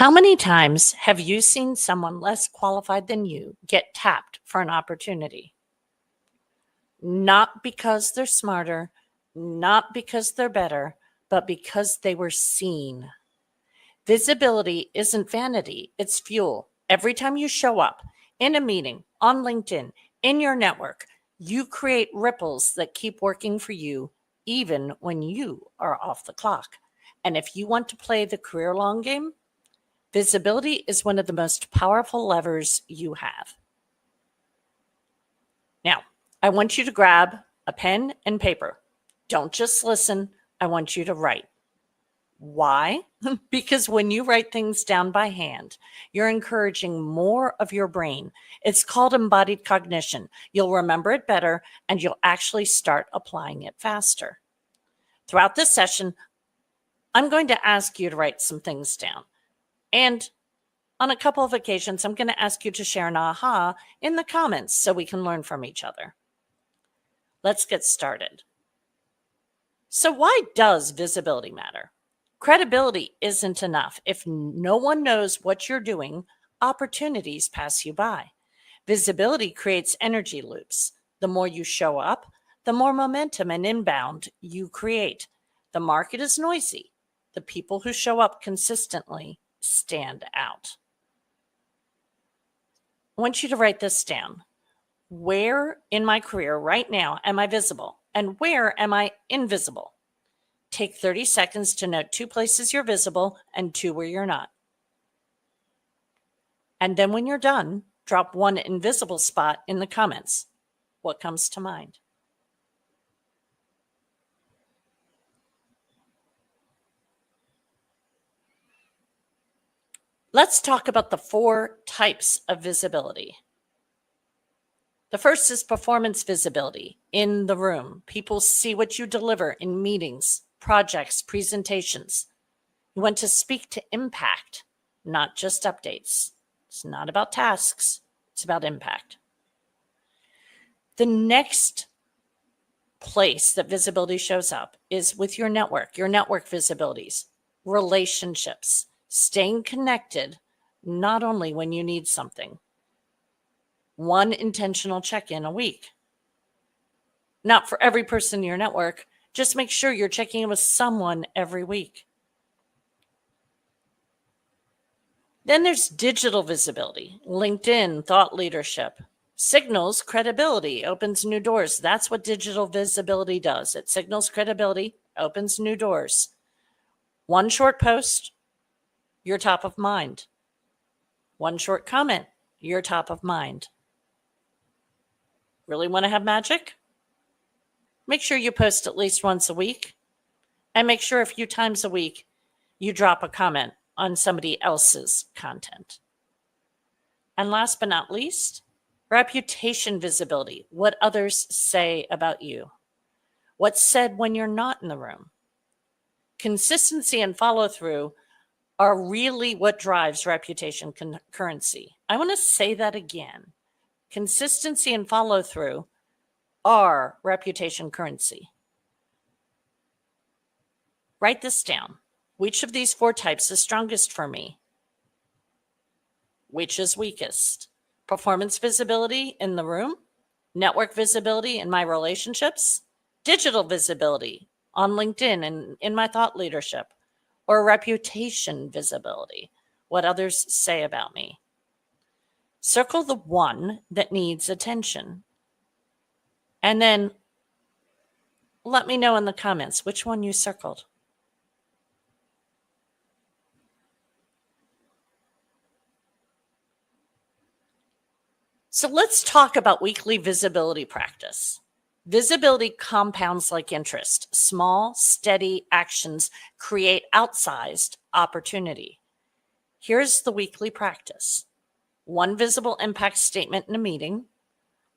How many times have you seen someone less qualified than you get tapped for an opportunity? Not because they're smarter, not because they're better, but because they were seen. Visibility isn't vanity, it's fuel. Every time you show up in a meeting, on LinkedIn, in your network, you create ripples that keep working for you even when you are off the clock. And if you want to play the career long game, visibility is one of the most powerful levers you have. Now, I want you to grab a pen and paper. Don't just listen. I want you to write. Why? Because when you write things down by hand, you're encouraging more of your brain. It's called embodied cognition. You'll remember it better and you'll actually start applying it faster. Throughout this session, I'm going to ask you to write some things down. And on a couple of occasions, I'm going to ask you to share an aha in the comments so we can learn from each other. Let's get started. So why does visibility matter? Credibility isn't enough. If no one knows what you're doing, opportunities pass you by. Visibility creates energy loops. The more you show up, the more momentum and inbound you create. The market is noisy. The people who show up consistently stand out. I want you to write this down. Where in my career right now am I visible? And where am I invisible? Take 30 seconds to note 2 places you're visible and 2 where you're not. And then when you're done, drop 1 invisible spot in the comments. What comes to mind? Let's talk about the 4 types of visibility. The first is performance visibility in the room. People see what you deliver in meetings, projects, presentations. You want to speak to impact, not just updates. It's not about tasks. It's about impact. The next place that visibility shows up is with your network visibilities, relationships, staying connected, not only when you need something. 1 intentional check-in a week. Not for every person in your network. Just make sure you're checking in with someone every week. Then there's digital visibility, LinkedIn, thought leadership. Signals credibility, opens new doors. That's what digital visibility does. It signals credibility, opens new doors. 1 short post, you're top of mind. 1 short comment, you're top of mind. Really want to have magic? Make sure you post at least once a week, and make sure a few times a week you drop a comment on somebody else's content. And last but not least, reputation visibility, what others say about you. What's said when you're not in the room. Consistency and follow-through are really what drives reputation currency. I want to say that again. Consistency and follow-through are reputation currency. Write this down. Which of these 4 types is strongest for me? Which is weakest? Performance visibility in the room, network visibility in my relationships, digital visibility on LinkedIn and in my thought leadership, or reputation visibility, what others say about me. Circle the one that needs attention. And then let me know in the comments which one you circled. So let's talk about weekly visibility practice. Visibility compounds like interest. Small, steady actions create outsized opportunity. Here's the weekly practice. 1 visible impact statement in a meeting,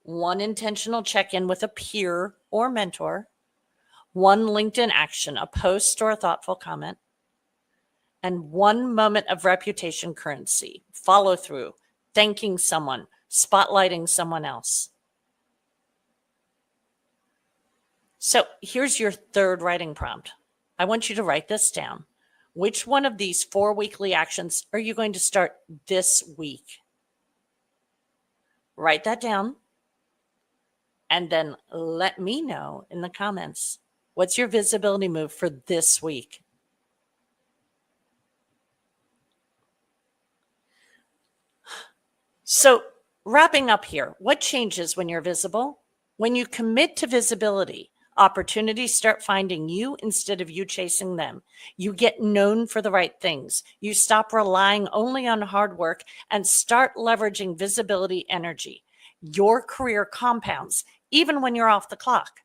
1 intentional check-in with a peer or mentor, 1 LinkedIn action, a post or a thoughtful comment, and 1 moment of reputation currency, follow through, thanking someone, spotlighting someone else. So here's your 3rd writing prompt. I want you to write this down. Which one of these 4 weekly actions are you going to start this week? Write that down and then let me know in the comments. What's your visibility move for this week? So, wrapping up here, what changes when you're visible? When you commit to visibility, opportunities start finding you instead of you chasing them. You get known for the right things. You stop relying only on hard work and start leveraging visibility energy. Your career compounds even when you're off the clock.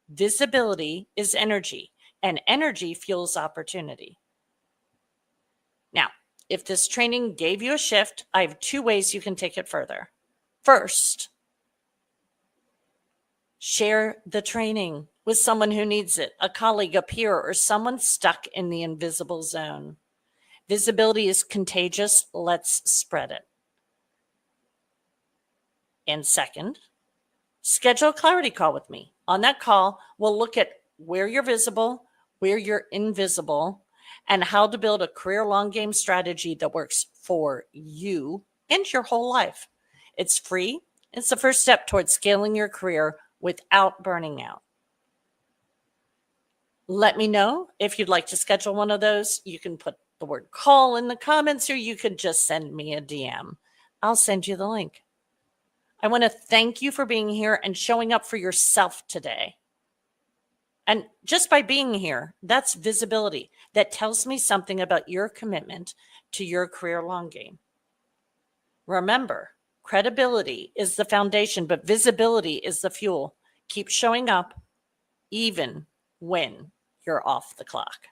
Visibility is energy, and energy fuels opportunity. Now, if this training gave you a shift, I have 2 ways you can take it further. First, share the training with someone who needs it, a colleague, a peer, or someone stuck in the invisible zone. Visibility is contagious. Let's spread it. And second, schedule a clarity call with me. On that call, we'll look at where you're visible, where you're invisible, and how to build a career long game strategy that works for you and your whole life. It's free. It's the first step towards scaling your career without burning out. Let me know if you'd like to schedule one of those. You can put the word call in the comments, or you could just send me a DM. I'll send you the link. I want to thank you for being here and showing up for yourself today. And just by being here, that's visibility. That tells me something about your commitment to your career long game. Remember, credibility is the foundation, but visibility is the fuel. Keep showing up even when you're off the clock.